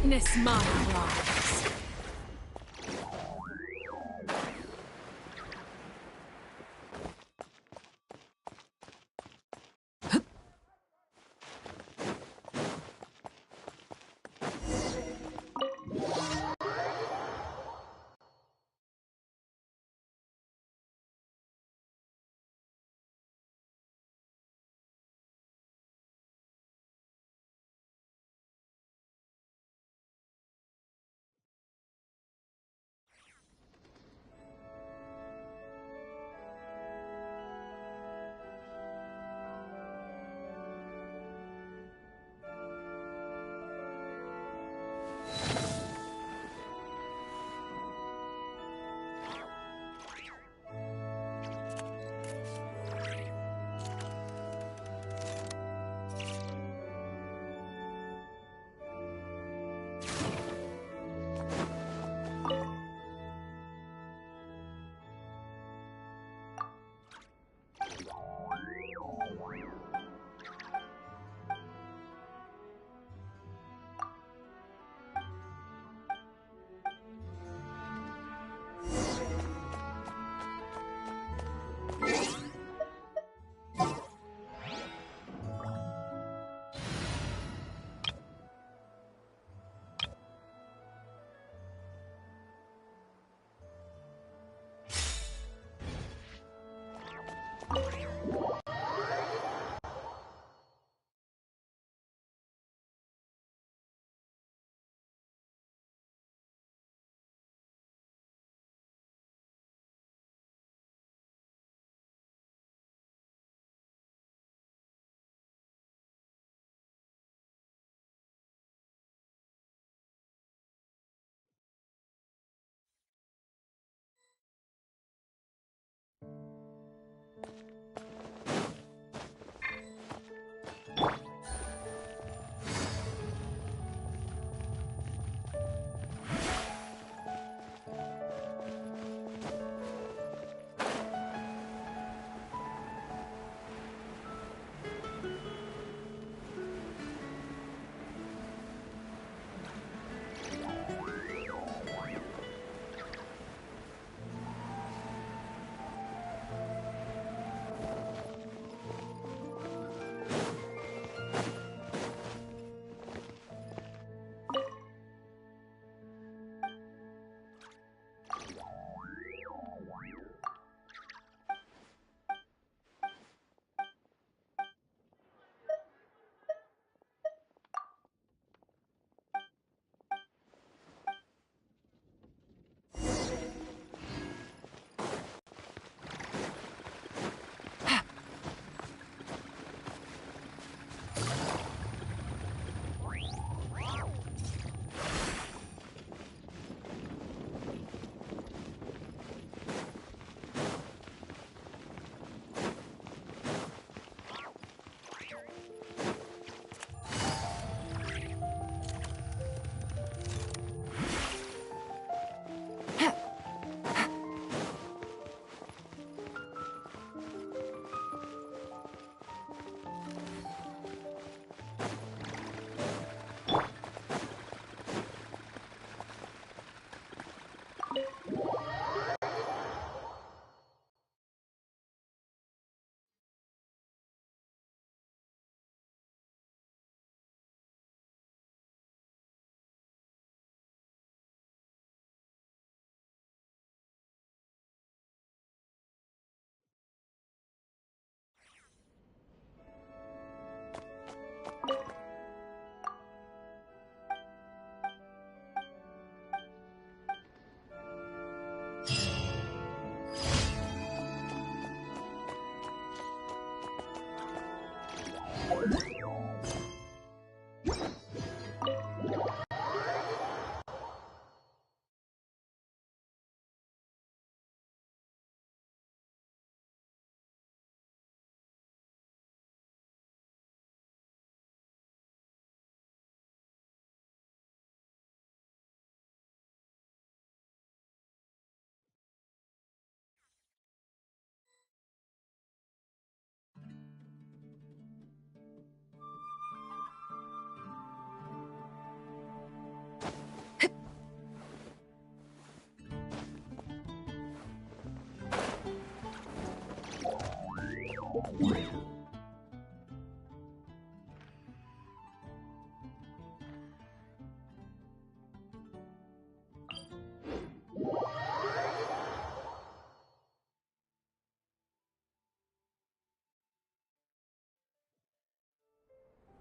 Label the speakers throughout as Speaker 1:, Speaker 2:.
Speaker 1: Witness my rise.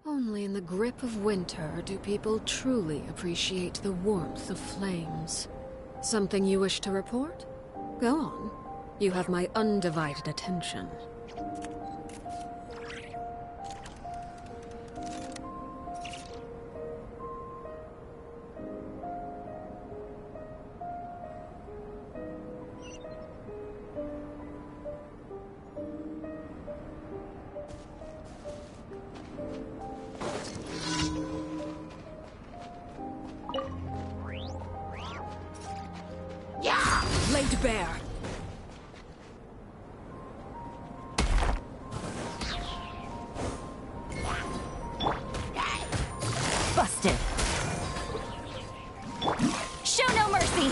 Speaker 1: Only in the grip of winter do people truly appreciate the warmth of flames. Something you wish to report? Go on. You have my undivided attention. Laid bare.
Speaker 2: Busted. Show no mercy.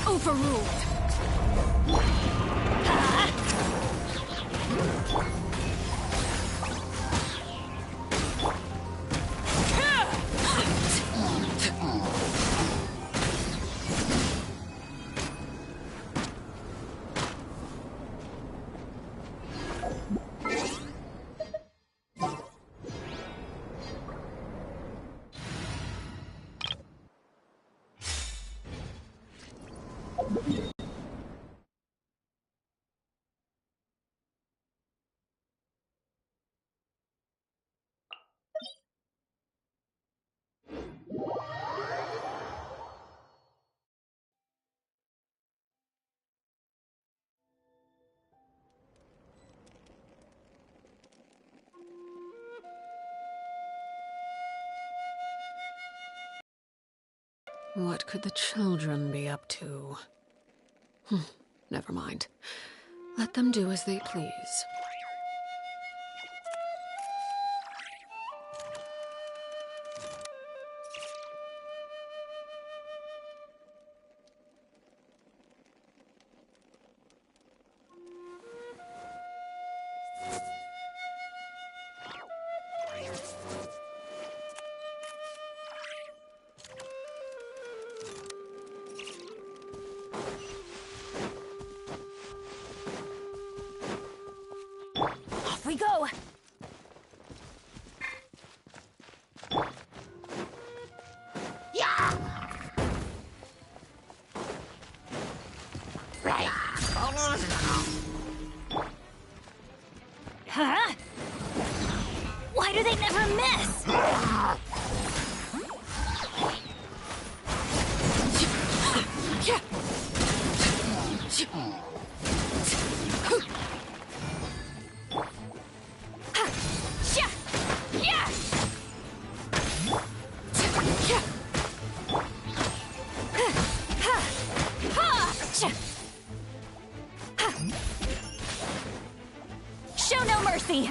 Speaker 1: Overruled. What could the children be up to? Never mind. Let them do as they please.
Speaker 2: Off we go. Huh? Why do they never miss? Show no mercy!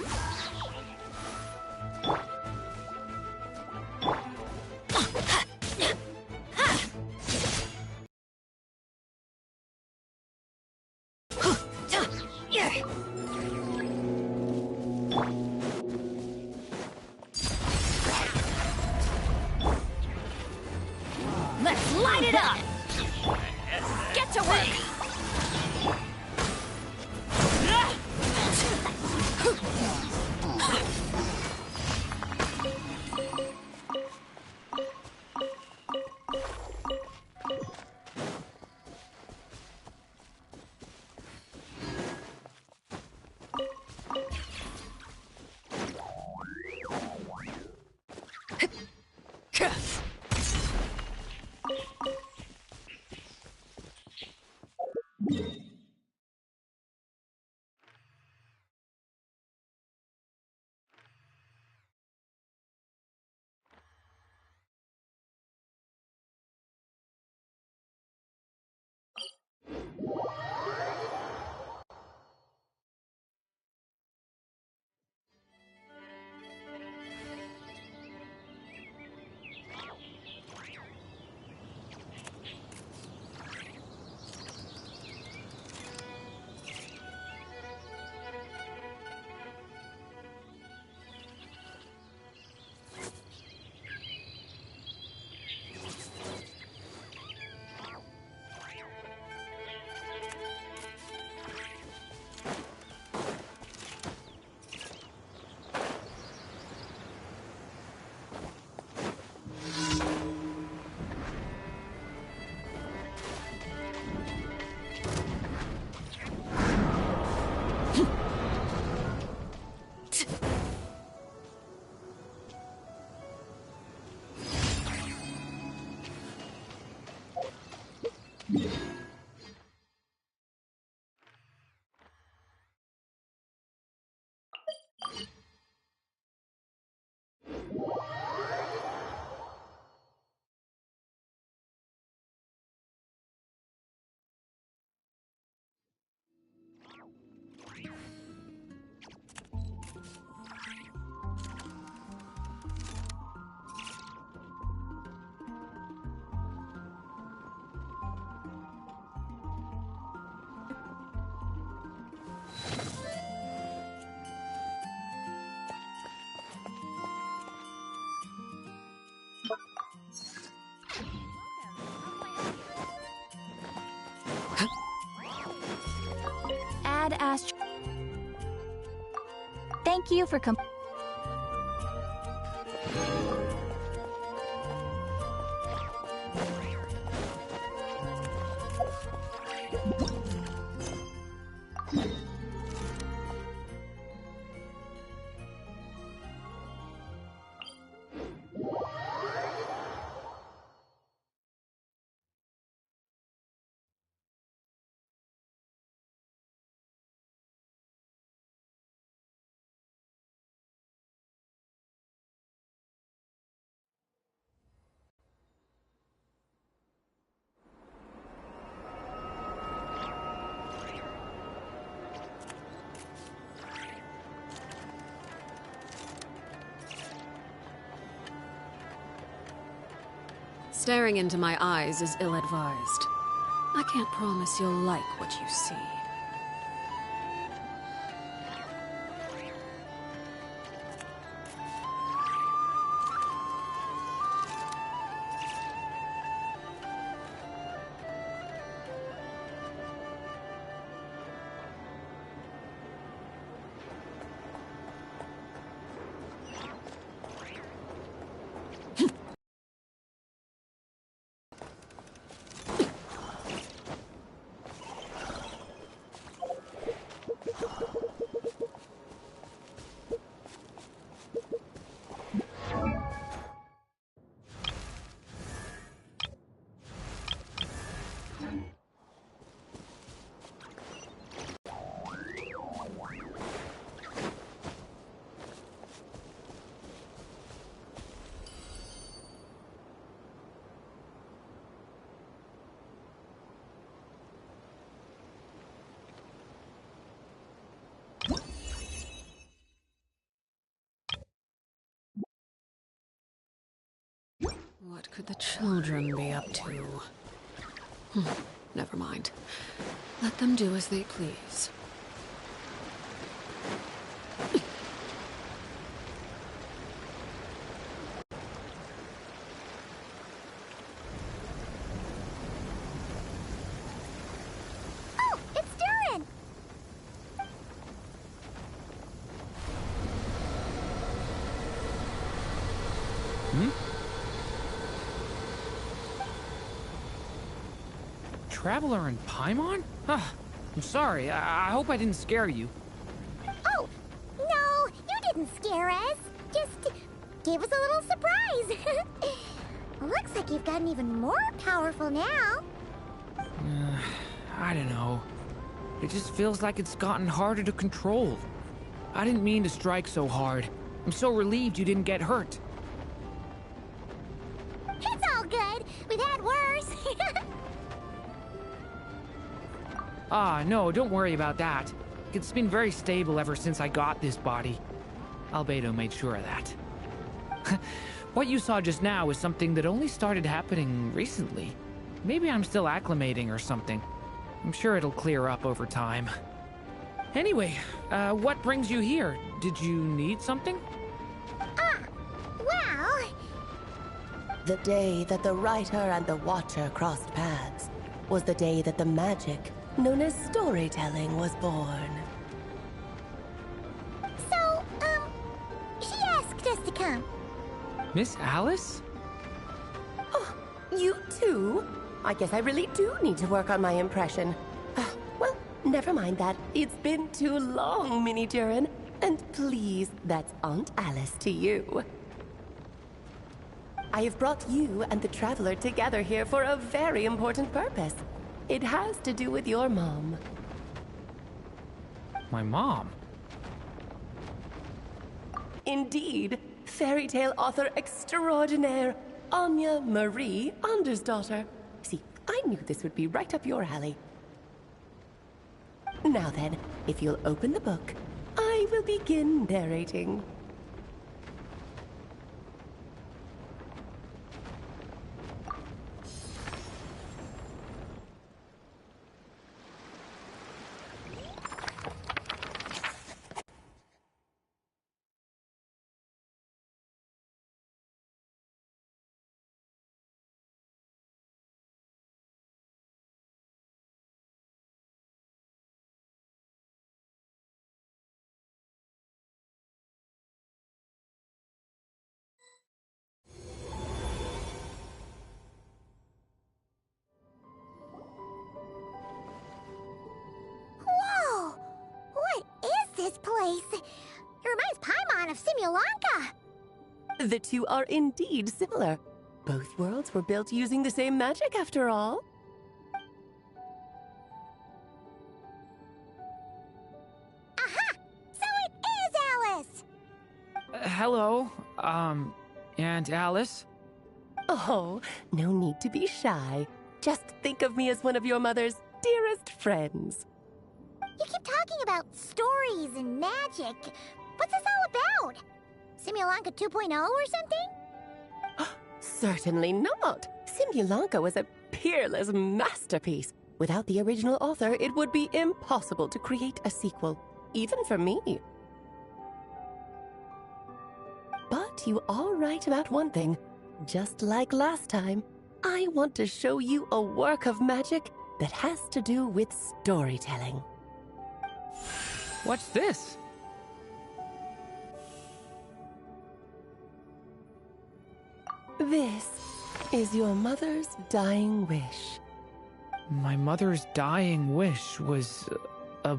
Speaker 2: Let's light it up! Get to work! had asked... Thank you for
Speaker 1: Staring into my eyes is ill-advised. I can't promise you'll like what you see. What could the children be up to? Never mind. Let them do as they please.
Speaker 2: Oh, it's Durin!
Speaker 3: Traveler in Paimon? Huh. I'm sorry. I hope I didn't scare you.
Speaker 2: Oh, no, you didn't scare us. Just gave us a little surprise. Looks like you've gotten even more powerful now.
Speaker 3: I don't know. It just feels like it's gotten harder to control. I didn't mean to strike so hard. I'm so relieved you didn't get hurt.
Speaker 2: It's all good. We've had worse.
Speaker 3: Ah, no, don't worry about that. It's been very stable ever since I got this body. Albedo made sure of that. What you saw just now is something that only started happening recently. Maybe I'm still acclimating or something. I'm sure it'll clear up over time. Anyway, what brings you here? Did you need something?
Speaker 2: Well...
Speaker 4: The day that the writer and the watcher crossed paths was the day that the magic known as storytelling was born.
Speaker 2: So, she asked us to come.
Speaker 3: Miss Alice?
Speaker 4: Oh, you too? I guess I really do need to work on my impression. Well, never mind that. It's been too long, Mini Durin. And please, that's Aunt Alice to you. I have brought you and the Traveler together here for a very important purpose. It has to do with your mom.
Speaker 3: My mom?
Speaker 4: Indeed, fairy tale author extraordinaire, Anya Marie Andersdottir. See, I knew this would be right up your alley. Now then, if you'll open the book, I will begin narrating.
Speaker 2: Simulanka.
Speaker 4: The two are indeed similar. Both worlds were built using the same magic, after all.
Speaker 2: Aha! So it is Alice!
Speaker 3: Hello, Aunt Alice?
Speaker 4: Oh, no need to be shy. Just think of me as one of your mother's dearest friends.
Speaker 2: You keep talking about stories and magic. What's this all about? Simulanka 2.0 or something?
Speaker 4: Certainly not. Simulanka was a peerless masterpiece. Without the original author, it would be impossible to create a sequel, even for me. But you are right about one thing. Just like last time, I want to show you a work of magic that has to do with storytelling.
Speaker 3: What's this?
Speaker 4: This is your mother's dying wish.
Speaker 3: My mother's dying wish was a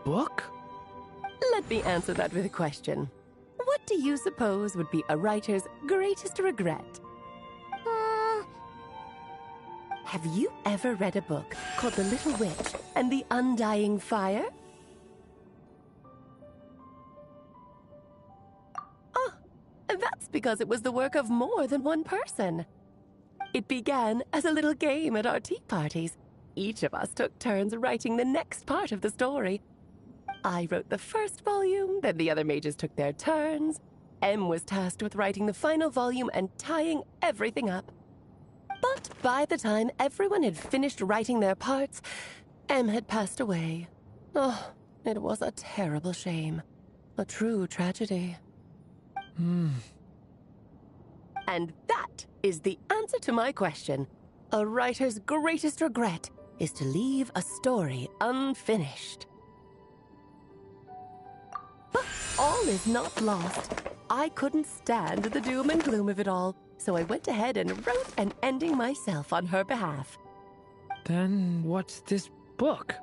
Speaker 3: book?
Speaker 4: Let me answer that with a question. What do you suppose would be a writer's greatest regret? Have you ever read a book called The Little Witch and the Undying Fire? Oh, that's because it was the work of more than one person. It began as a little game at our tea parties. Each of us took turns writing the next part of the story. I wrote the first volume, then the other mages took their turns. Em was tasked with writing the final volume and tying everything up. But by the time everyone had finished writing their parts, Em had passed away. Oh, it was a terrible shame. A true tragedy. And that is the answer to my question. A writer's greatest regret is to leave a story unfinished. But all is not lost. I couldn't stand the doom and gloom of it all, so I went ahead and wrote an ending myself on her behalf.
Speaker 3: Then what's this book?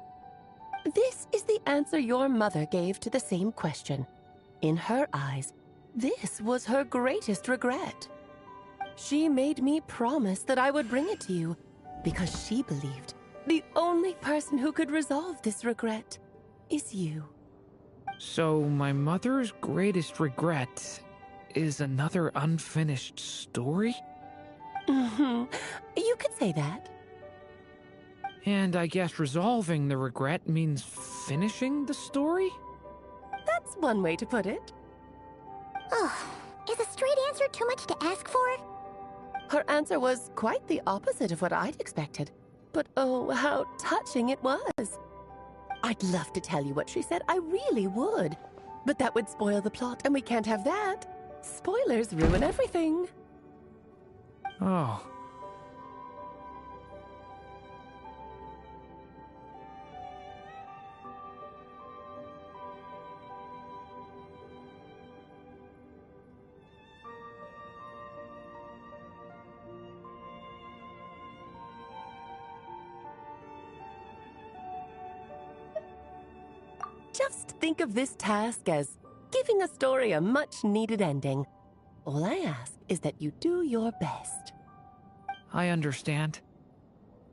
Speaker 4: This is the answer your mother gave to the same question. In her eyes, this was her greatest regret. She made me promise that I would bring it to you, because she believed the only person who could resolve this regret is you.
Speaker 3: So my mother's greatest regret is another unfinished story?
Speaker 4: You could say that.
Speaker 3: And I guess resolving the regret means finishing the story?
Speaker 4: That's one way to put it.
Speaker 2: Oh, is a straight answer too much to ask for?
Speaker 4: Her answer was quite the opposite of what I'd expected. But oh, how touching it was. I'd love to tell you what she said, I really would. But that would spoil the plot, and we can't have that. Spoilers ruin everything.
Speaker 3: Oh.
Speaker 4: Just think of this task as giving a story a much-needed ending. All I ask is that you do your best.
Speaker 3: I understand.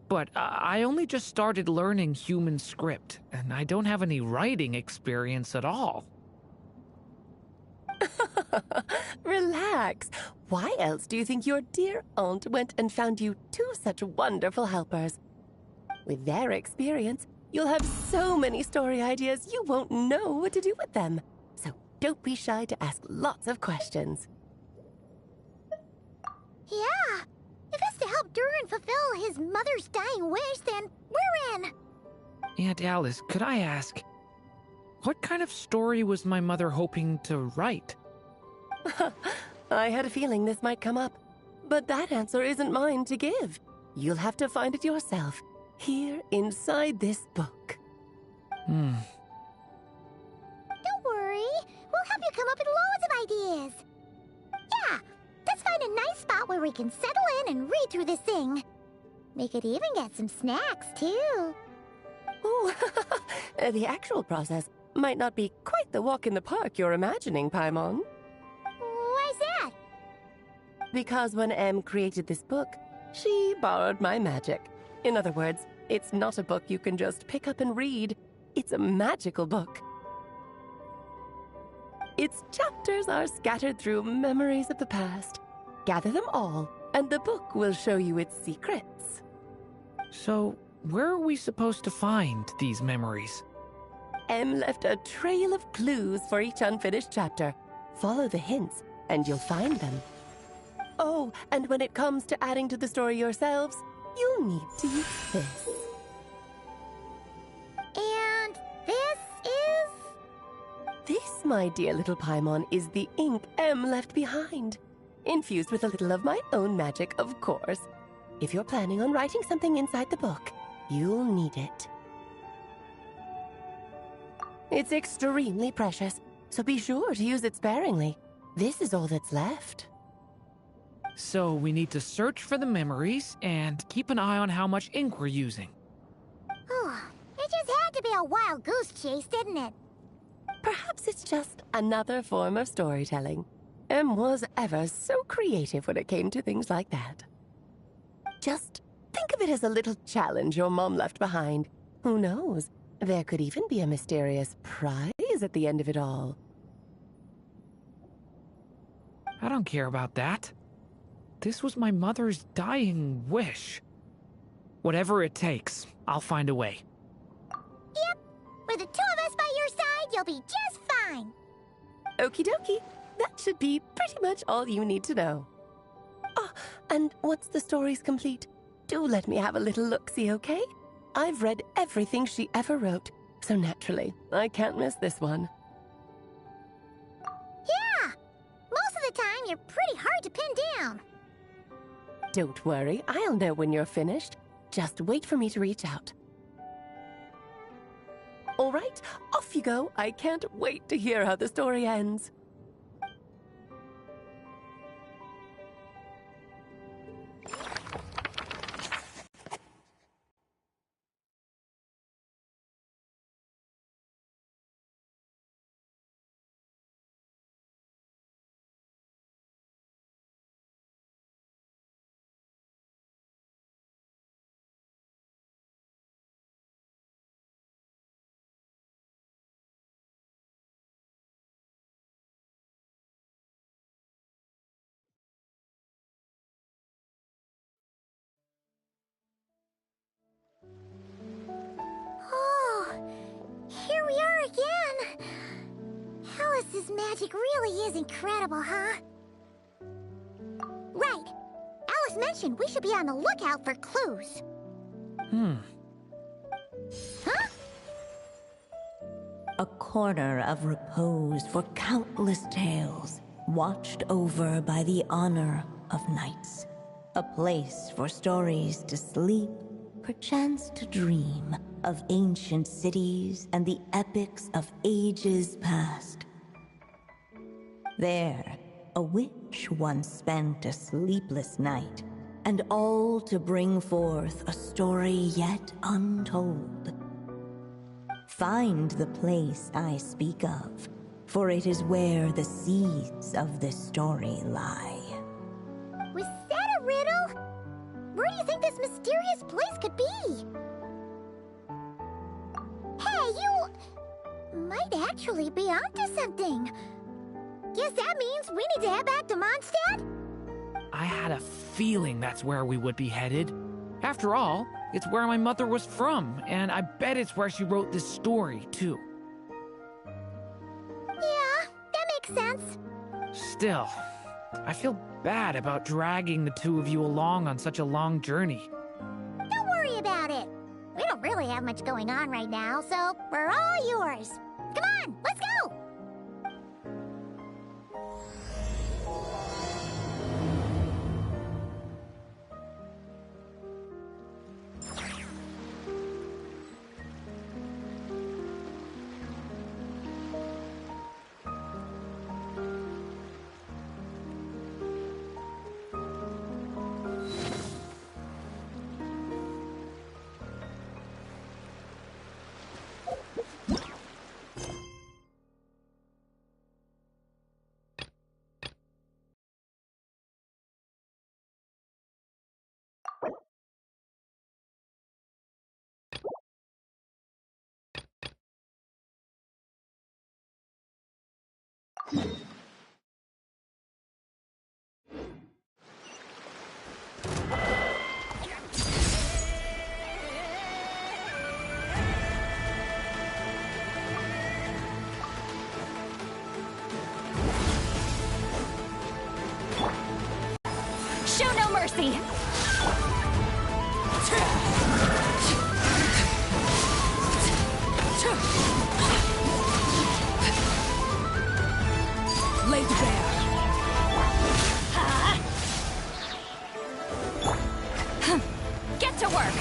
Speaker 3: But I only just started learning human script, and I don't have any writing experience at all.
Speaker 4: Relax. Why else do you think your dear aunt went and found you two such wonderful helpers? With their experience, you'll have so many story ideas you won't know what to do with them. So don't be shy to ask lots of questions.
Speaker 2: Yeah. If it's to help Durin fulfill his mother's dying wish, then we're in.
Speaker 3: Aunt Alice, could I ask, what kind of story was my mother hoping to write?
Speaker 4: I had a feeling this might come up, but that answer isn't mine to give. You'll have to find it yourself, here inside this book.
Speaker 2: Don't worry. We'll help you come up with loads of ideas. Yeah, let's find a nice spot where we can settle in and read through this thing. We could even get some snacks, too.
Speaker 4: Oh, the actual process might not be quite the walk in the park you're imagining, Paimon. Because when Em created this book, she borrowed my magic. In other words, it's not a book you can just pick up and read. It's a magical book. Its chapters are scattered through memories of the past. Gather them all, and the book will show you its secrets.
Speaker 3: So, where are we supposed to find these memories?
Speaker 4: Em left a trail of clues for each unfinished chapter. Follow the hints, and you'll find them. Oh, and when it comes to adding to the story yourselves, you'll need to use this.
Speaker 2: And this is...
Speaker 4: This, my dear little Paimon, is the ink Em left behind. Infused with a little of my own magic, of course. If you're planning on writing something inside the book, you'll need it. It's extremely precious, so be sure to use it sparingly. This is all that's left.
Speaker 3: So we need to search for the memories and keep an eye on how much ink we're using.
Speaker 2: Oh, it just had to be a wild goose chase, didn't it?
Speaker 4: Perhaps it's just another form of storytelling. Em was ever so creative when it came to things like that. Just think of it as a little challenge your mom left behind. Who knows? There could even be a mysterious prize at the end of it all.
Speaker 3: I don't care about that. This was my mother's dying wish. Whatever it takes, I'll find a way.
Speaker 2: Yep. With the two of us by your side, you'll be just fine.
Speaker 4: Okie dokie. That should be pretty much all you need to know. Ah, and once the story's complete, do let me have a little look-see, okay? I've read everything she ever wrote, so naturally, I can't miss this one.
Speaker 2: Yeah! Most of the time, you're pretty hard to pin down.
Speaker 4: Don't worry, I'll know when you're finished. Just wait for me to reach out. All right, off you go. I can't wait to hear how the story ends.
Speaker 2: Oh, here we are again. Alice's magic really is incredible, huh? Right. Alice mentioned we should be on the lookout for clues. Huh?
Speaker 5: A corner of repose for countless tales, watched over by the honor of knights. A place for stories to sleep, perchance to dream of ancient cities and the epics of ages past. There, a witch once spent a sleepless night, and all to bring forth a story yet untold. Find the place I speak of, for it is where the seeds of this story lie.
Speaker 2: Was that a riddle? Where do you think this mysterious place could be? Hey, you might actually be onto something. Guess that means we need to head back to Mondstadt?
Speaker 3: I had a feeling that's where we would be headed. After all, it's where my mother was from, and I bet it's where she wrote this story, too.
Speaker 2: Yeah, that makes sense.
Speaker 3: Still, I feel bad about dragging the two of you along on such a long journey.
Speaker 2: Don't worry about it. We don't really have much going on right now, so we're all yours. Come on, let's go!
Speaker 6: Show no mercy! Laid bare. Get to work!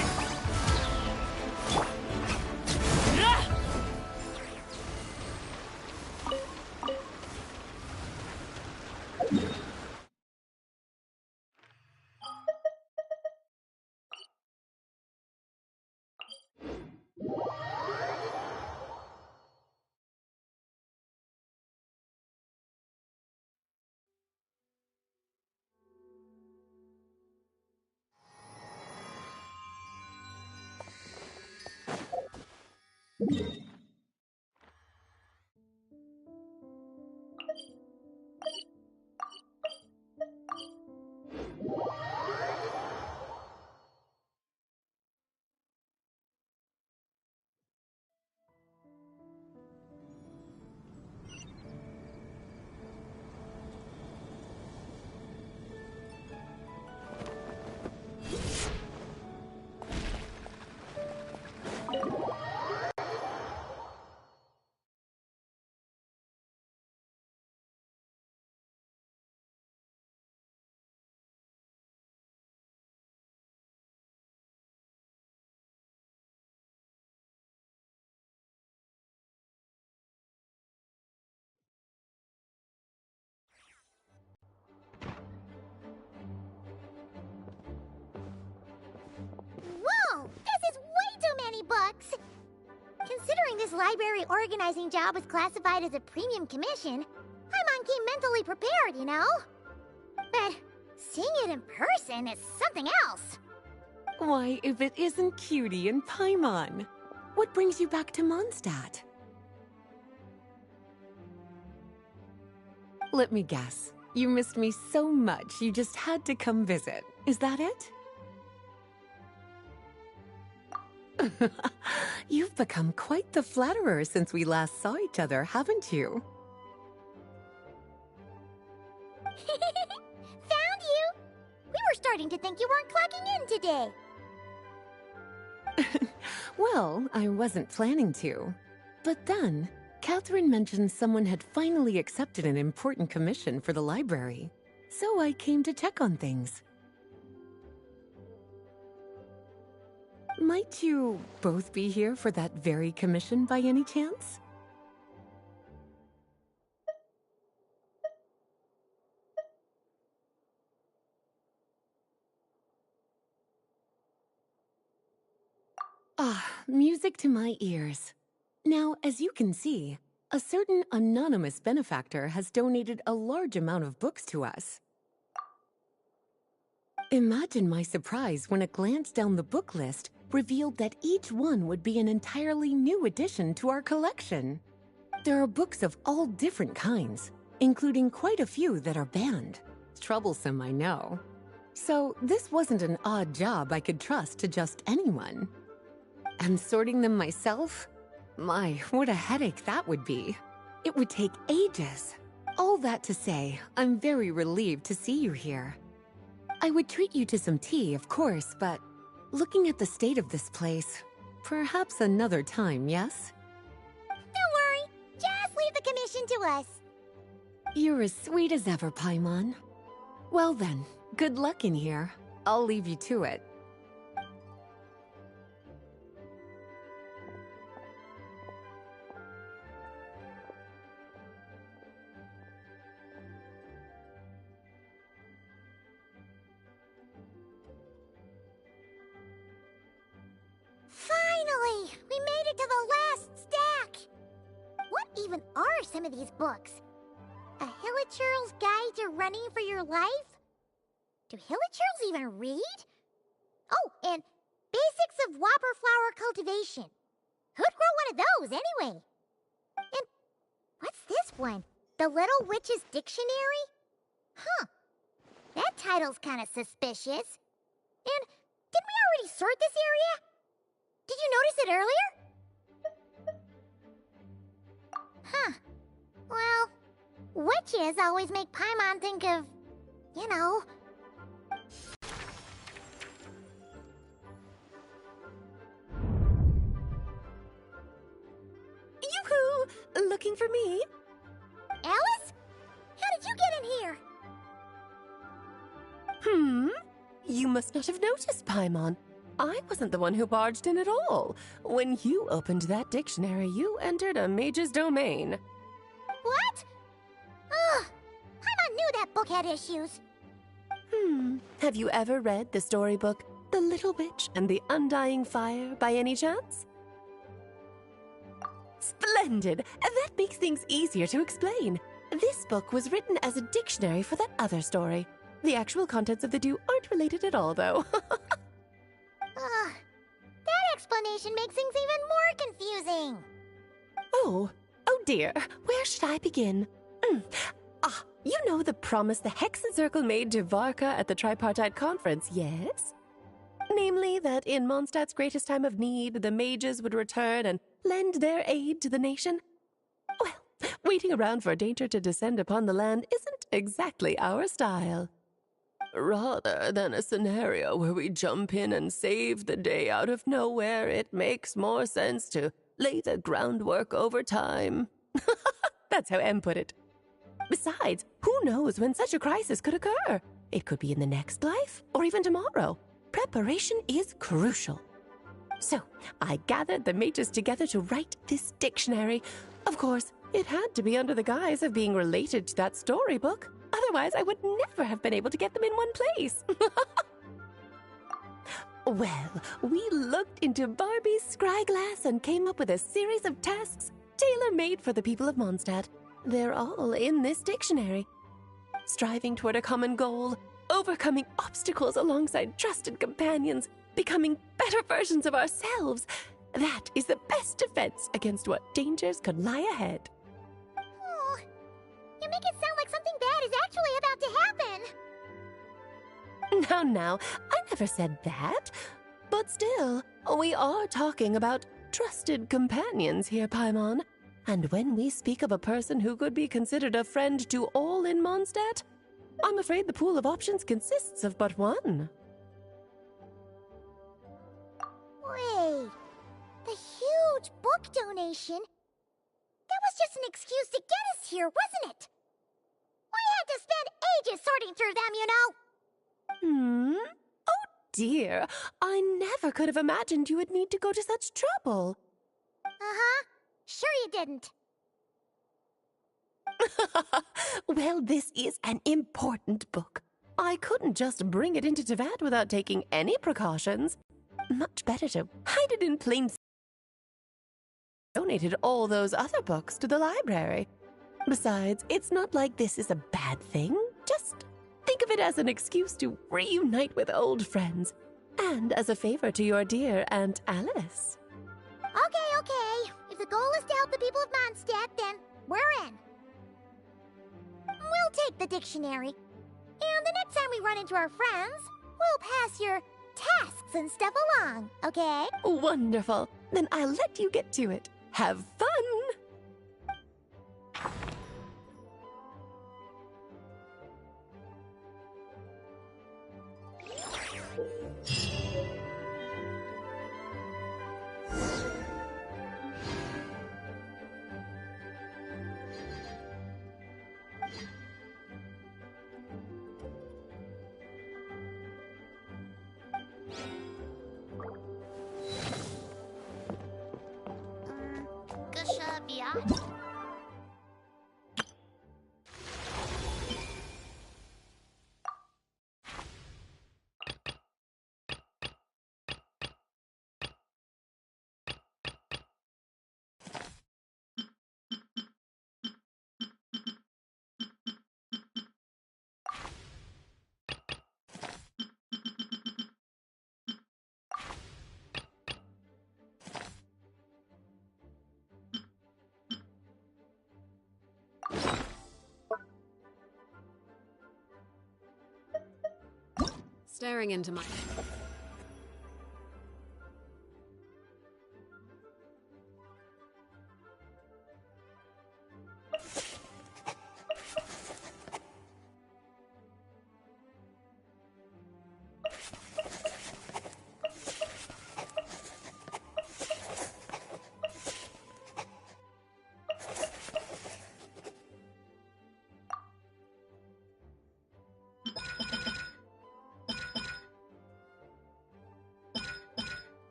Speaker 2: Whoa! This is way too many books! Considering this library organizing job was classified as a premium commission, Paimon came mentally prepared, you know? But seeing it in person is something else.
Speaker 7: Why, if it isn't Cutie and Paimon? What brings you back to Mondstadt? Let me guess. You missed me so much you just had to come visit. Is that it? You've become quite the flatterer since we last saw each other, haven't you?
Speaker 2: Found you! We were starting to think you weren't clocking in today.
Speaker 7: Well, I wasn't planning to. But then, Catherine mentioned someone had finally accepted an important commission for the library. So I came to check on things. Might you both be here for that very commission by any chance? Ah, music to my ears. Now, as you can see, a certain anonymous benefactor has donated a large amount of books to us. Imagine my surprise when a glance down the book list revealed that each one would be an entirely new addition to our collection. There are books of all different kinds, including quite a few that are banned. Troublesome, I know. So this wasn't an odd job I could trust to just anyone. And sorting them myself? My, what a headache that would be. It would take ages. All that to say, I'm very relieved to see you here. I would treat you to some tea, of course, but looking at the state of this place, perhaps another time, yes?
Speaker 2: Don't worry, just leave the commission to us.
Speaker 7: You're as sweet as ever, Paimon. Well then, good luck in here. I'll leave you to it.
Speaker 2: Finally! We made it to the last stack! What even are some of these books? A Hilichurl's Guide to Running for Your Life? Do Hilichurls even read? Oh, and Basics of Whopper Flower Cultivation. Who'd grow one of those, anyway? And what's this one? The Little Witch's Dictionary? Huh. That title's kind of suspicious. And didn't we already sort this area? Did you notice it earlier? Huh. Well, witches always make Paimon think of, you know.
Speaker 4: Yoo-hoo! Looking for me?
Speaker 2: Alice? How did you get in here?
Speaker 4: You must not have noticed, Paimon. I wasn't the one who barged in at all. When you opened that dictionary, you entered a mage's domain.
Speaker 2: What? Ugh. Paimon knew that book had issues.
Speaker 4: Have you ever read the storybook The Little Witch and the Undying Fire by any chance? Splendid! That makes things easier to explain. This book was written as a dictionary for that other story. The actual contents of the two aren't related at all, though.
Speaker 2: Ugh. That explanation makes things even more confusing.
Speaker 4: Oh dear. Where should I begin? You know the promise the Hexen Circle made to Varka at the Tripartite Conference, yes? Namely, that in Mondstadt's greatest time of need, the mages would return and lend their aid to the nation? Well, waiting around for danger to descend upon the land isn't exactly our style. Rather than a scenario where we jump in and save the day out of nowhere, it makes more sense to lay the groundwork over time. That's how M put it. Besides, who knows when such a crisis could occur? It could be in the next life, or even tomorrow. Preparation is crucial. So, I gathered the mages together to write this dictionary. Of course, it had to be under the guise of being related to that storybook. Otherwise, I would never have been able to get them in one place. Well, we looked into Barbie's scryglass and came up with a series of tasks tailor-made for the people of Mondstadt. They're all in this dictionary. Striving toward a common goal, overcoming obstacles alongside trusted companions, becoming better versions of ourselves. That is the best defense against what dangers could lie ahead.
Speaker 2: Oh, you make it sound like something bad is actually about to happen.
Speaker 4: Now, I never said that. But still, we are talking about trusted companions here, Paimon. And when we speak of a person who could be considered a friend to all in Mondstadt, I'm afraid the pool of options consists of but one.
Speaker 2: Wait, the huge book donation? That was just an excuse to get us here, wasn't it? We had to spend ages sorting through them, you know.
Speaker 4: Oh dear, I never could have imagined you would need to go to such trouble.
Speaker 2: Uh-huh. Sure you didn't.
Speaker 4: Well, this is an important book. I couldn't just bring it into Teyvat without taking any precautions. Much better to hide it in plain sight. Donated all those other books to the library. Besides, it's not like this is a bad thing. Just think of it as an excuse to reunite with old friends. And as a favor to your dear Aunt Alice.
Speaker 2: Okay. If the goal is to help the people of Mondstadt, then we're in. We'll take the dictionary. And the next time we run into our friends, we'll pass your tasks and stuff along, okay?
Speaker 4: Wonderful. Then I'll let you get to it. Have fun!
Speaker 1: Staring into my...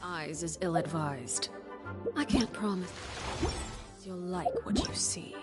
Speaker 1: Eyes is ill-advised. I can't promise you'll like what you see.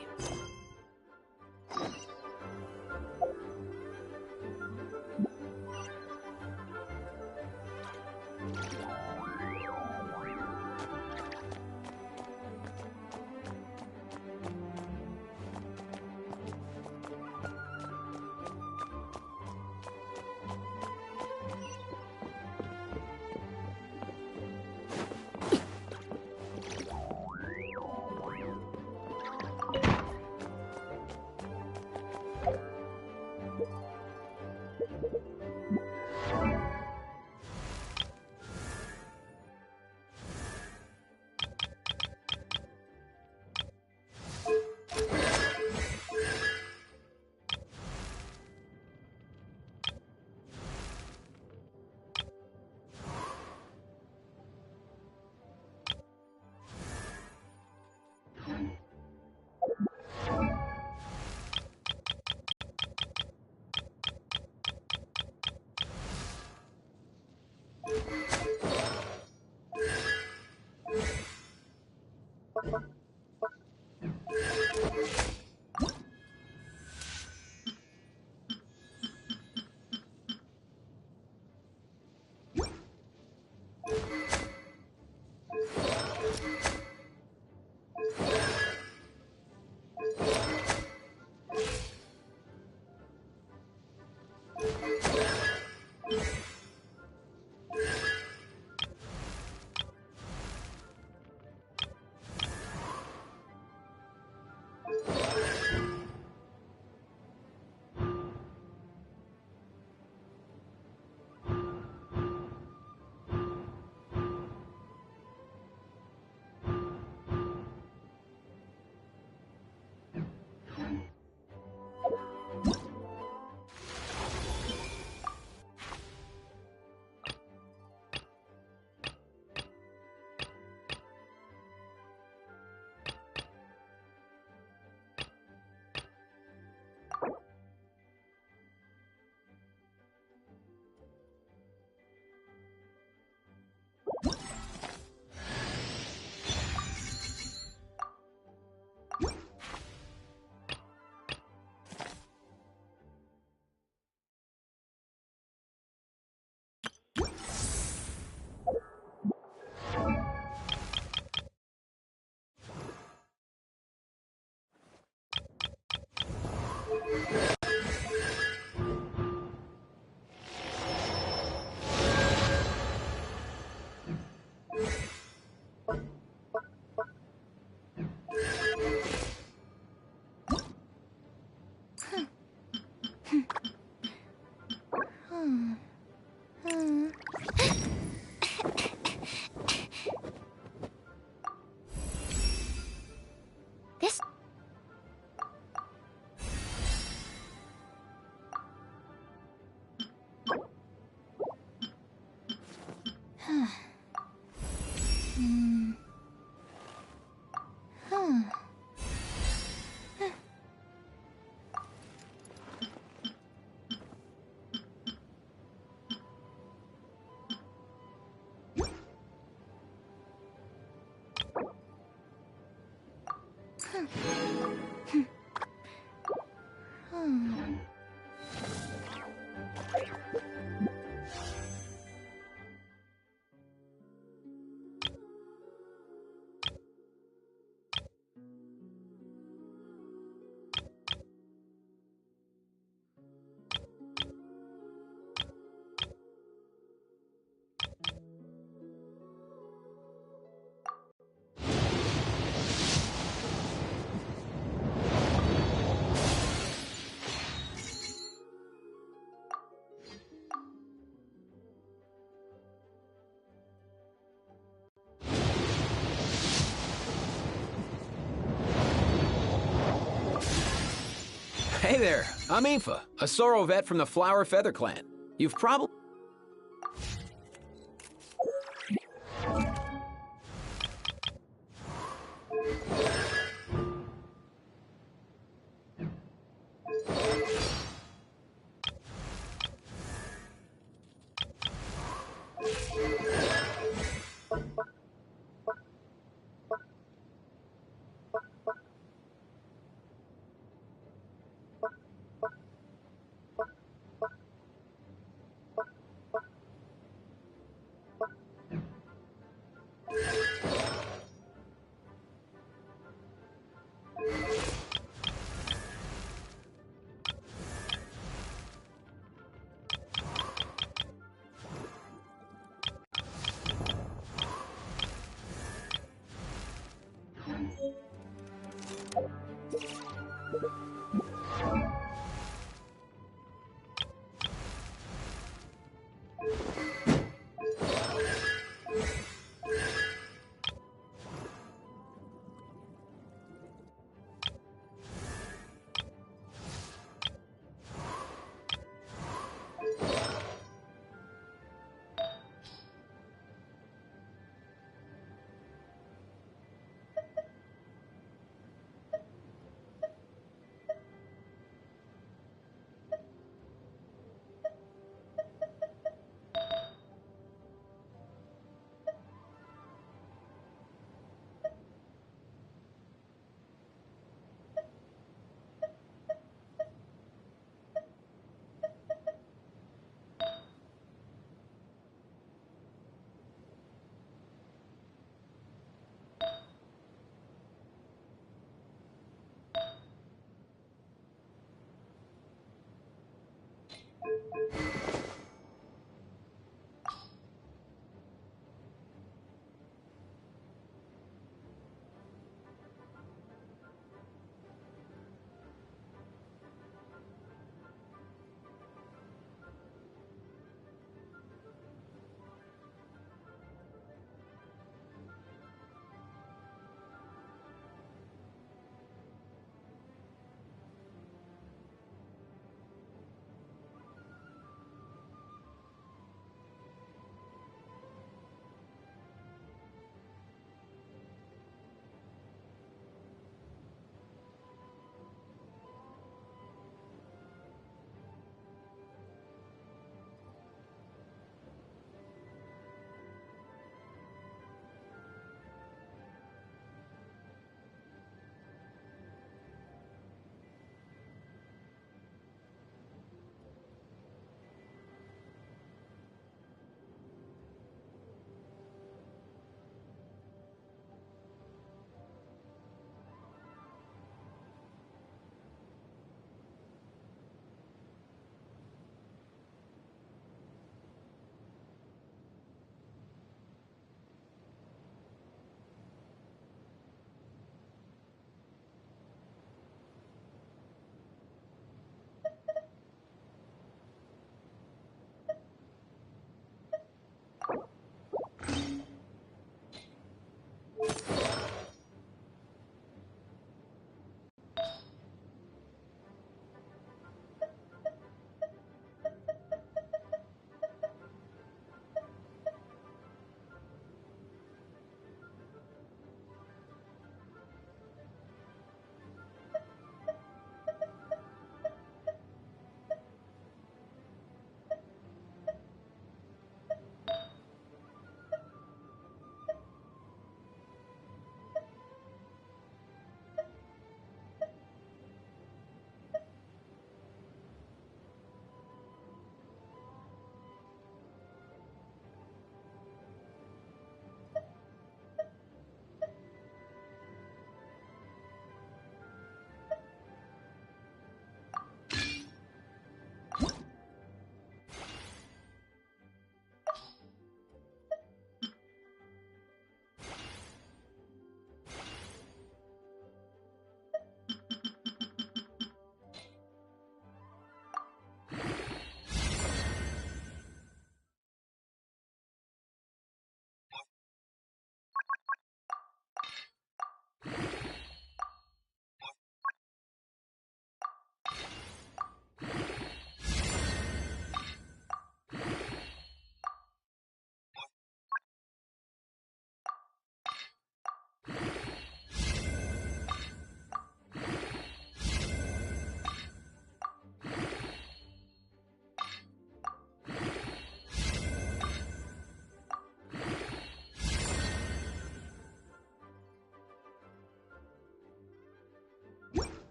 Speaker 8: Hey there, I'm Aoife, a Sorrow vet from the Flower Feather Clan. You've probably...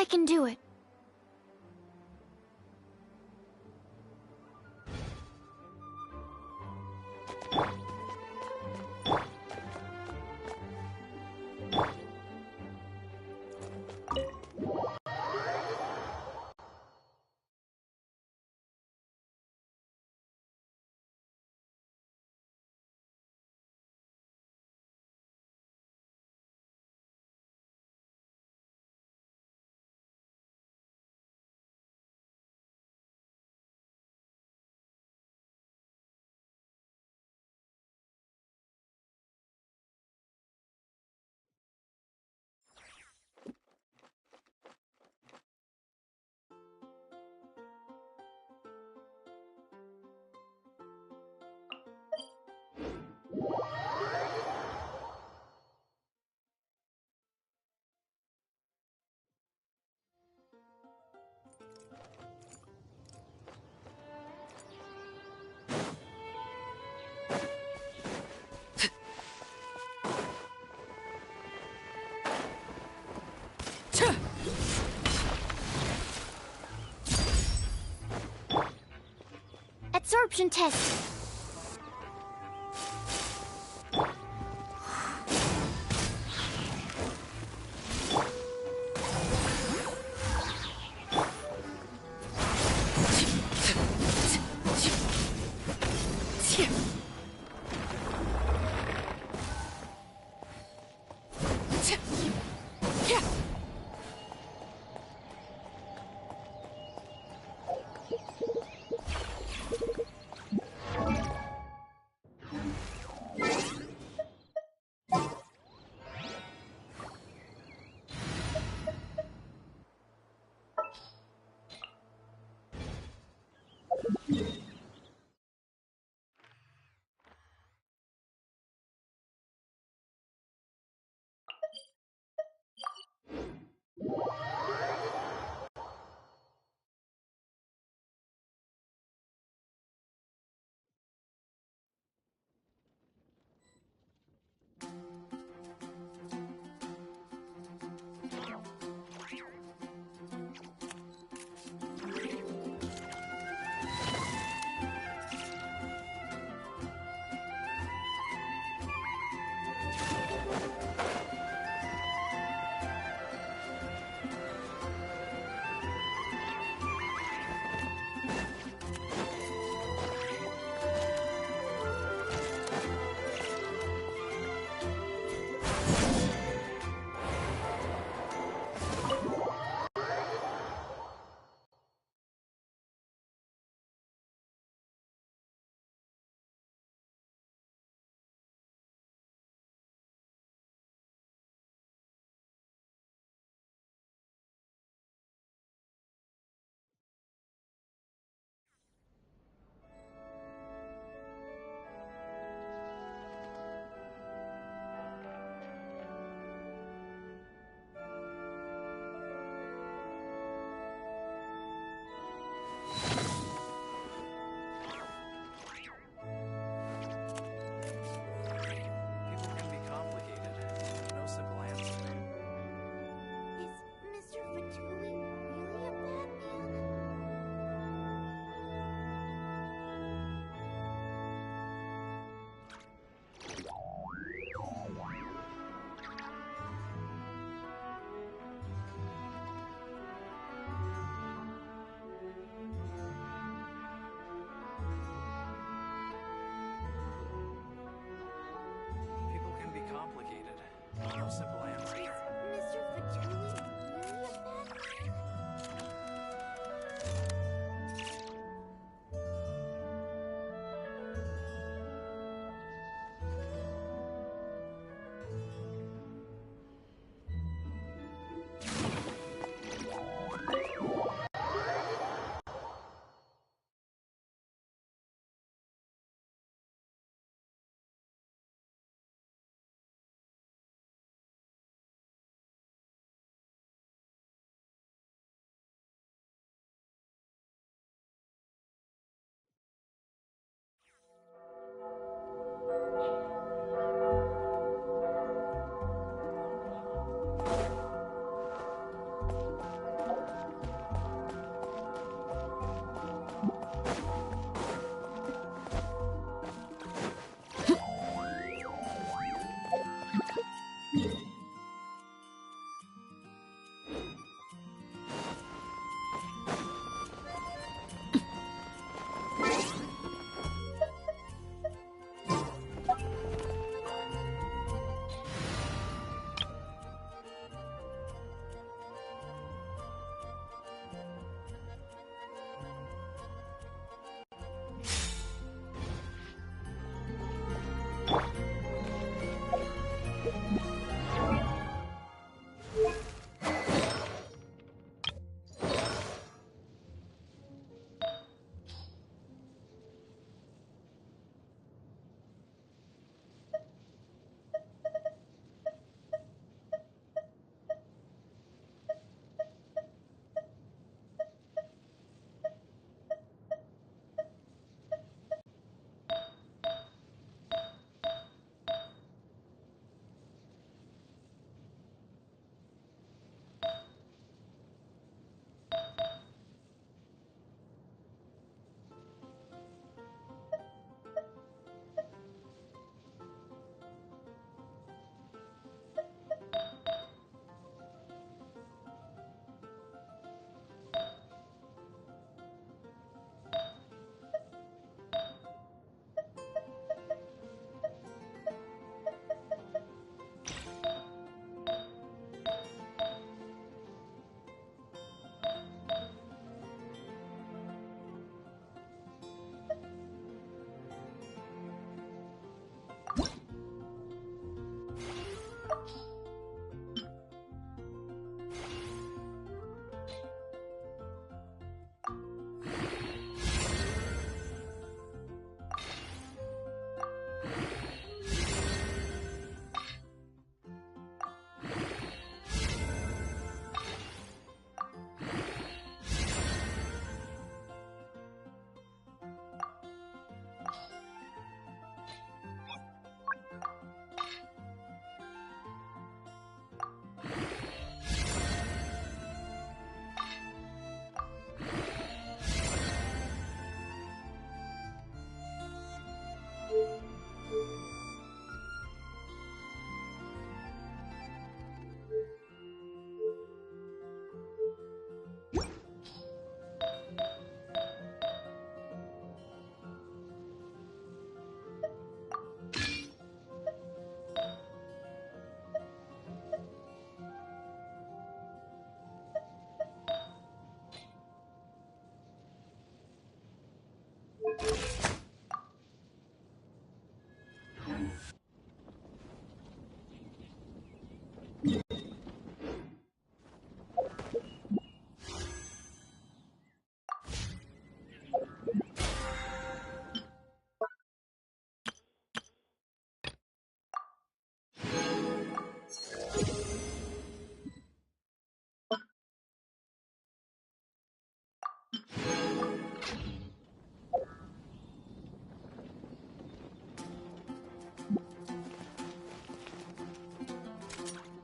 Speaker 2: I can do it. Absorption test.
Speaker 9: simple answer.
Speaker 2: Mr. Fatuli really a bad man?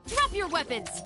Speaker 6: Drop your weapons!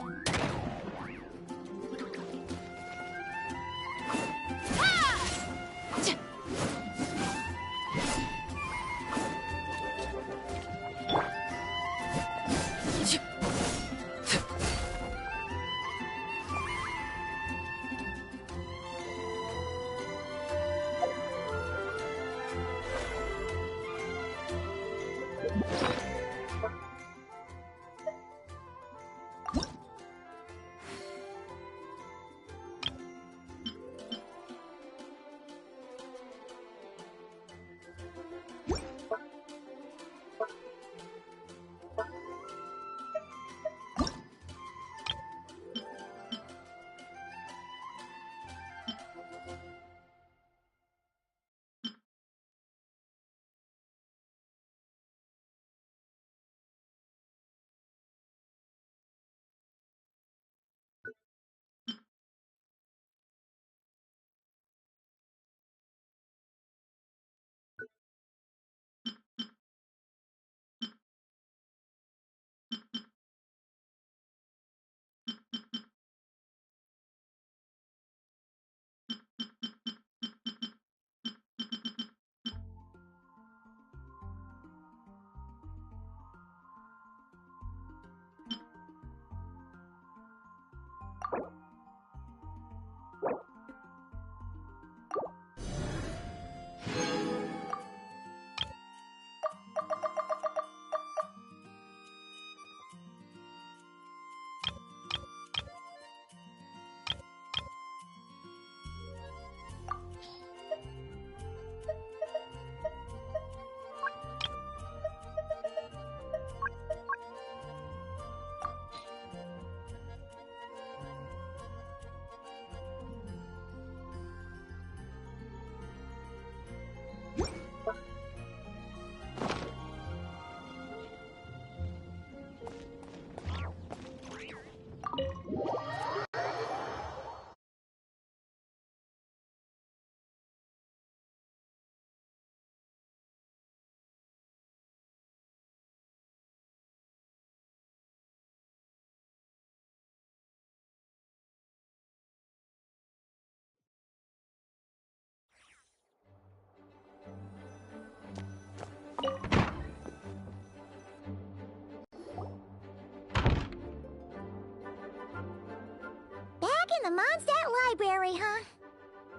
Speaker 2: in the Mondstadt Library, huh?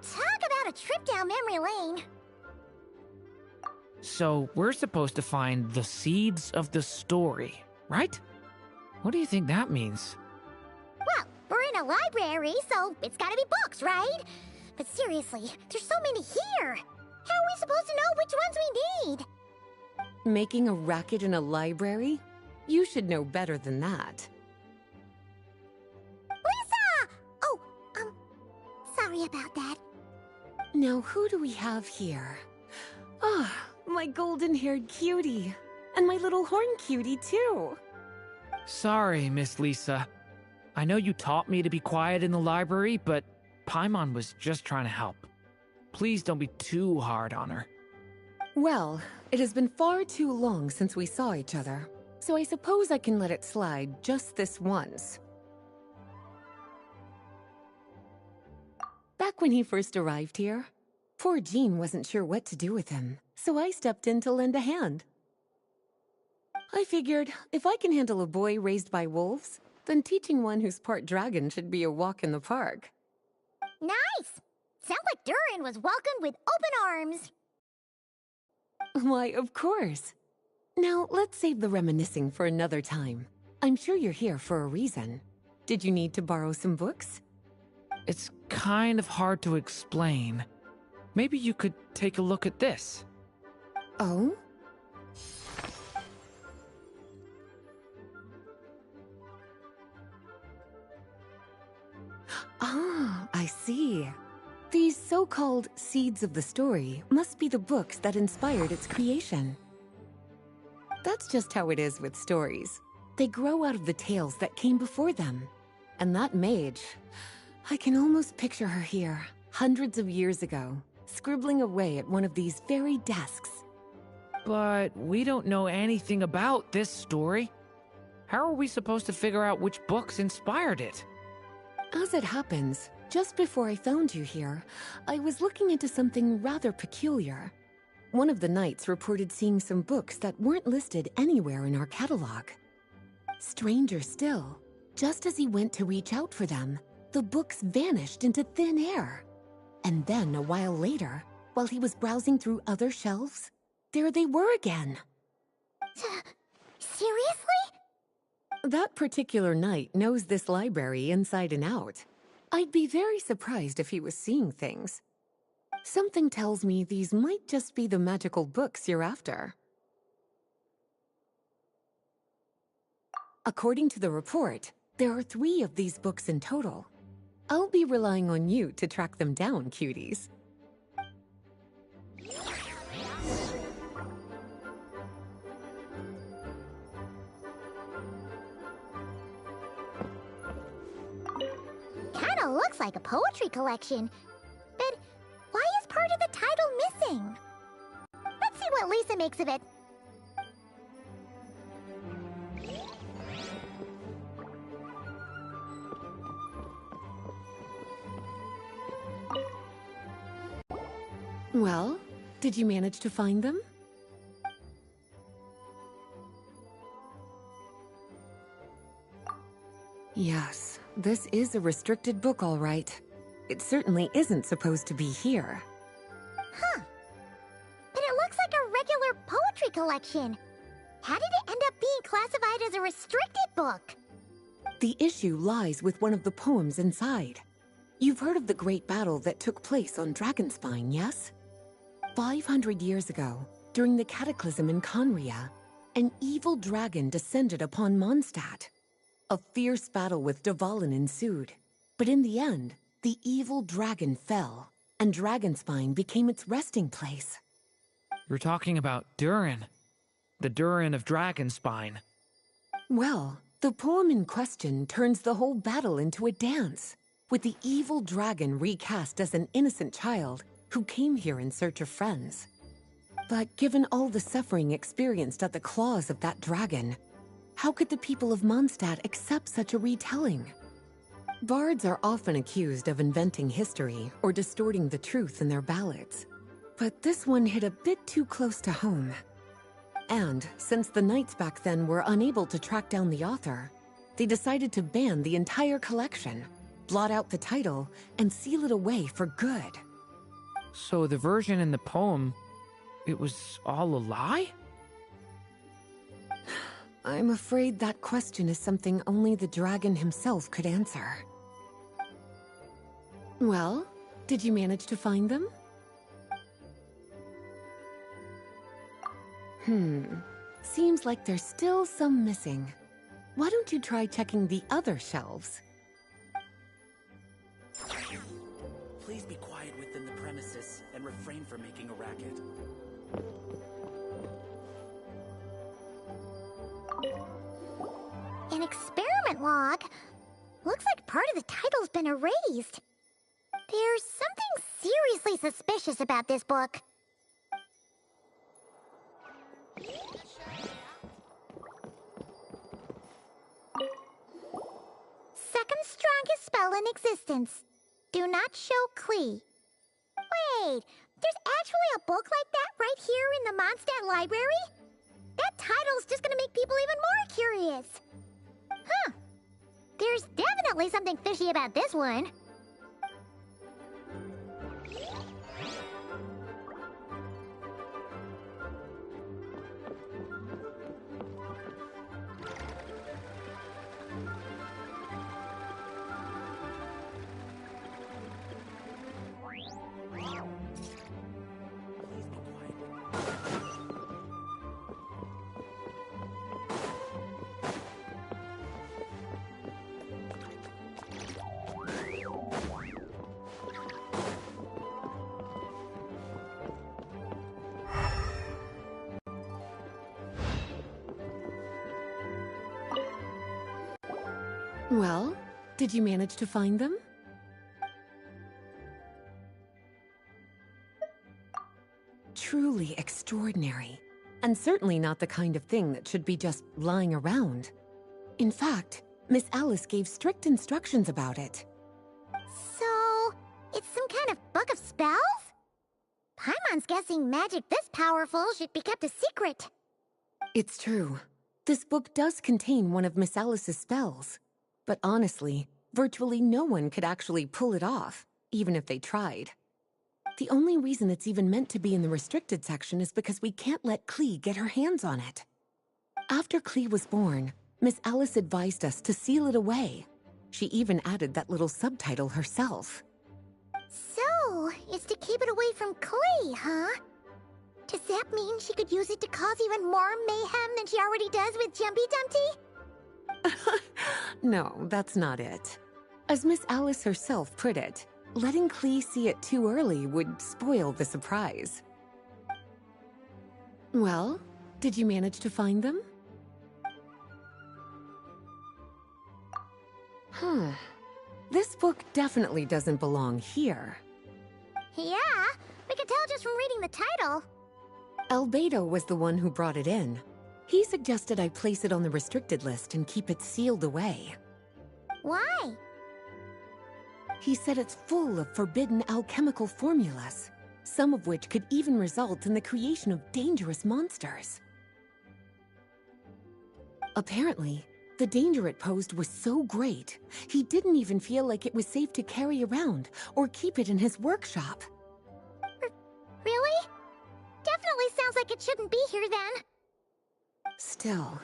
Speaker 2: Talk about a trip down memory lane.
Speaker 3: So, we're supposed to find the seeds of the story, right? What do you think that means?
Speaker 2: Well, we're in a library, so it's gotta be books, right? But seriously, there's so many here. How are we supposed to know which ones we need?
Speaker 7: Making a racket in a library? You should know better than that.
Speaker 2: Lisa! Oh, sorry about that.
Speaker 7: Now, who do we have here? Ah, my golden-haired cutie. And my little horn cutie, too.
Speaker 3: Sorry, Miss Lisa. I know you taught me to be quiet in the library, but Paimon was just trying to help. Please don't be too hard on her.
Speaker 7: Well, it has been far too long since we saw each other, so I suppose I can let it slide just this once. Back when he first arrived here, poor Jean wasn't sure what to do with him, so I stepped in to lend a hand. I figured, if I can handle a boy raised by wolves, then teaching one who's part dragon should be a walk in the park.
Speaker 2: Nice! Sounds like Durin was welcomed with open arms.
Speaker 7: Why, of course. Now, let's save the reminiscing for another time. I'm sure you're here for a reason. Did you need to borrow some books?
Speaker 3: It's kind of hard to explain. Maybe you could take a look at this.
Speaker 7: Oh? Ah, I see. These so-called seeds of the story must be the books that inspired its creation. That's just how it is with stories. They grow out of the tales that came before them. And that mage, I can almost picture her here, hundreds of years ago, scribbling away at one of these very desks.
Speaker 3: But we don't know anything about this story. How are we supposed to figure out which books inspired it?
Speaker 7: As it happens, just before I found you here, I was looking into something rather peculiar. One of the knights reported seeing some books that weren't listed anywhere in our catalog. Stranger still, just as he went to reach out for them, the books vanished into thin air. And then, a while later, while he was browsing through other shelves, there they were again.
Speaker 2: Seriously?
Speaker 7: That particular knight knows this library inside and out. I'd be very surprised if he was seeing things. Something tells me these might just be the magical books you're after. According to the report, there are 3 of these books in total. I'll be relying on you to track them down, cuties.
Speaker 2: Kinda looks like a poetry collection. But why is part of the title missing? Let's see what Lisa makes of it.
Speaker 7: Well, did you manage to find them? Yes, this is a restricted book, all right. It certainly isn't supposed to be here.
Speaker 2: Huh. But it looks like a regular poetry collection. How did it end up being classified as a restricted book?
Speaker 7: The issue lies with one of the poems inside. You've heard of the great battle that took place on Dragonspine, yes? 500 years ago, during the cataclysm in Conria, an evil dragon descended upon Mondstadt. A fierce battle with Dvalin ensued, but in the end, the evil dragon fell, and Dragonspine became its resting place.
Speaker 3: You're talking about Durin. The Durin of Dragonspine.
Speaker 7: Well, the poem in question turns the whole battle into a dance, with the evil dragon recast as an innocent child who came here in search of friends. But given all the suffering experienced at the claws of that dragon, how could the people of Mondstadt accept such a retelling? Bards are often accused of inventing history or distorting the truth in their ballads. But this one hit a bit too close to home. And since the knights back then were unable to track down the author, they decided to ban the entire collection. blot out the title, and seal it away for good.
Speaker 3: So the version in the poem, it was all a lie?
Speaker 7: I'm afraid that question is something only the dragon himself could answer. Well, did you manage to find them? Seems like there's still some missing. Why don't you try checking the other shelves?
Speaker 9: Please be quiet within the premises and refrain from making a racket.
Speaker 2: An experiment log? Looks like part of the title's been erased. There's something seriously suspicious about this book. Second strongest spell in existence. Do not show Klee. Wait, there's actually a book like that right here in the Mondstadt library? That title's just gonna make people even more curious. Huh. There's definitely something fishy about this one.
Speaker 7: Well, did you manage to find them? Truly extraordinary, and certainly not the kind of thing that should be just lying around. In fact, Miss Alice gave strict instructions about it.
Speaker 2: So, it's some kind of book of spells? Paimon's guessing magic this powerful should be kept a secret.
Speaker 7: It's true. This book does contain one of Miss Alice's spells. But honestly, virtually no one could actually pull it off, even if they tried. The only reason it's even meant to be in the restricted section is because we can't let Klee get her hands on it. After Klee was born, Miss Alice advised us to seal it away. She even added that little subtitle herself.
Speaker 2: So, it's to keep it away from Klee, huh? Does that mean she could use it to cause even more mayhem than she already does with Jumpy Dumpty?
Speaker 7: No, that's not it. As Miss Alice herself put it, letting Klee see it too early would spoil the surprise. Well, did you manage to find them? This book definitely doesn't belong here.
Speaker 2: Yeah, we could tell just from reading the title.
Speaker 7: Albedo was the one who brought it in. He suggested I place it on the restricted list and keep it sealed away.
Speaker 2: Why?
Speaker 7: He said it's full of forbidden alchemical formulas, some of which could even result in the creation of dangerous monsters. Apparently, the danger it posed was so great, he didn't even feel like it was safe to carry around or keep it in his workshop.
Speaker 2: Really? Definitely sounds like it shouldn't be here then.
Speaker 7: Still,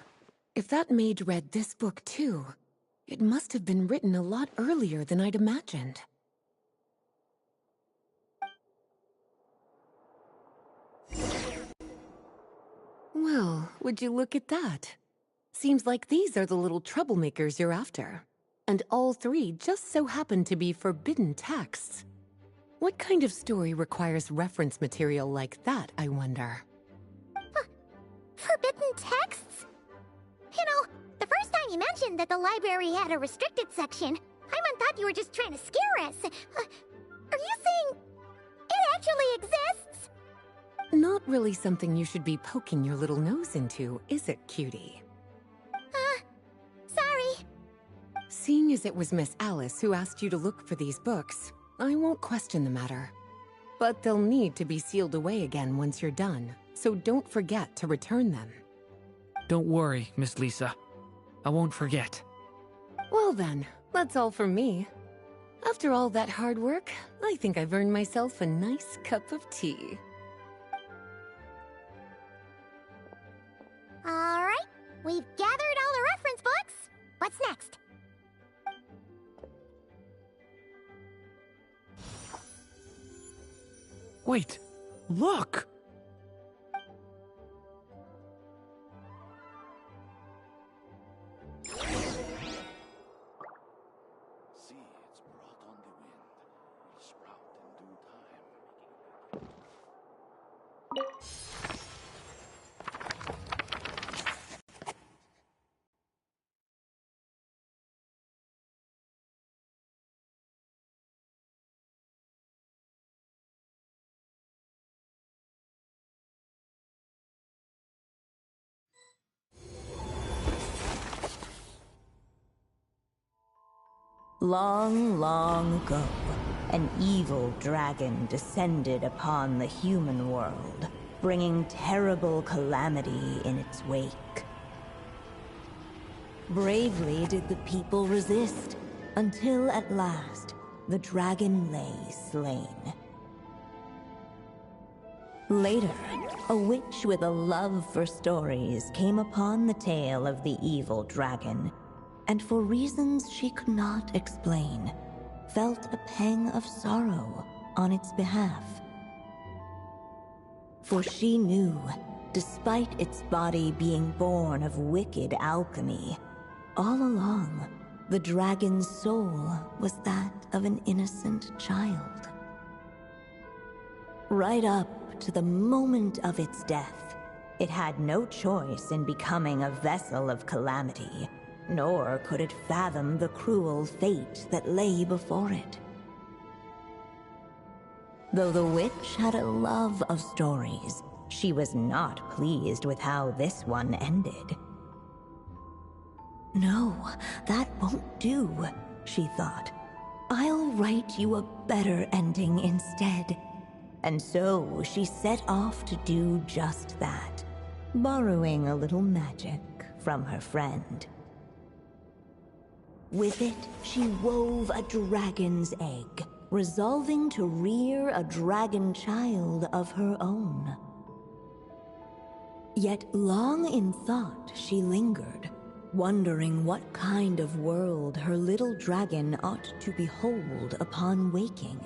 Speaker 7: if that maid read this book too, it must have been written a lot earlier than I'd imagined. Well, would you look at that? Seems like these are the little troublemakers you're after. And all three just so happen to be forbidden texts. What kind of story requires reference material like that, I wonder?
Speaker 2: Forbidden texts? You know, the first time you mentioned that the library had a restricted section, Paimon thought you were just trying to scare us. Are you saying it actually exists?
Speaker 7: Not really something you should be poking your little nose into, is it, cutie?
Speaker 2: Sorry.
Speaker 7: Seeing as it was Miss Alice who asked you to look for these books, I won't question the matter. But they'll need to be sealed away again once you're done. So don't forget to return them.
Speaker 3: Don't worry, Miss Lisa. I won't forget.
Speaker 7: Well then, that's all from me. After all that hard work, I think I've earned myself a nice cup of tea.
Speaker 2: Alright, we've gathered all the reference books. What's next?
Speaker 3: Wait, look!
Speaker 9: Seeds brought on the wind will sprout in due time.
Speaker 5: Long, long ago, an evil dragon descended upon the human world, bringing terrible calamity in its wake. Bravely did the people resist, until at last, the dragon lay slain. Later, a witch with a love for stories came upon the tale of the evil dragon, and for reasons she could not explain, felt a pang of sorrow on its behalf. For she knew, despite its body being born of wicked alchemy, all along, the dragon's soul was that of an innocent child. Right up to the moment of its death, it had no choice in becoming a vessel of calamity, nor could it fathom the cruel fate that lay before it. Though the witch had a love of stories, she was not pleased with how this one ended. No, that won't do, she thought. I'll write you a better ending instead. And so she set off to do just that, borrowing a little magic from her friend. With it, she wove a dragon's egg, resolving to rear a dragon child of her own. Yet long in thought she lingered, wondering what kind of world her little dragon ought to behold upon waking.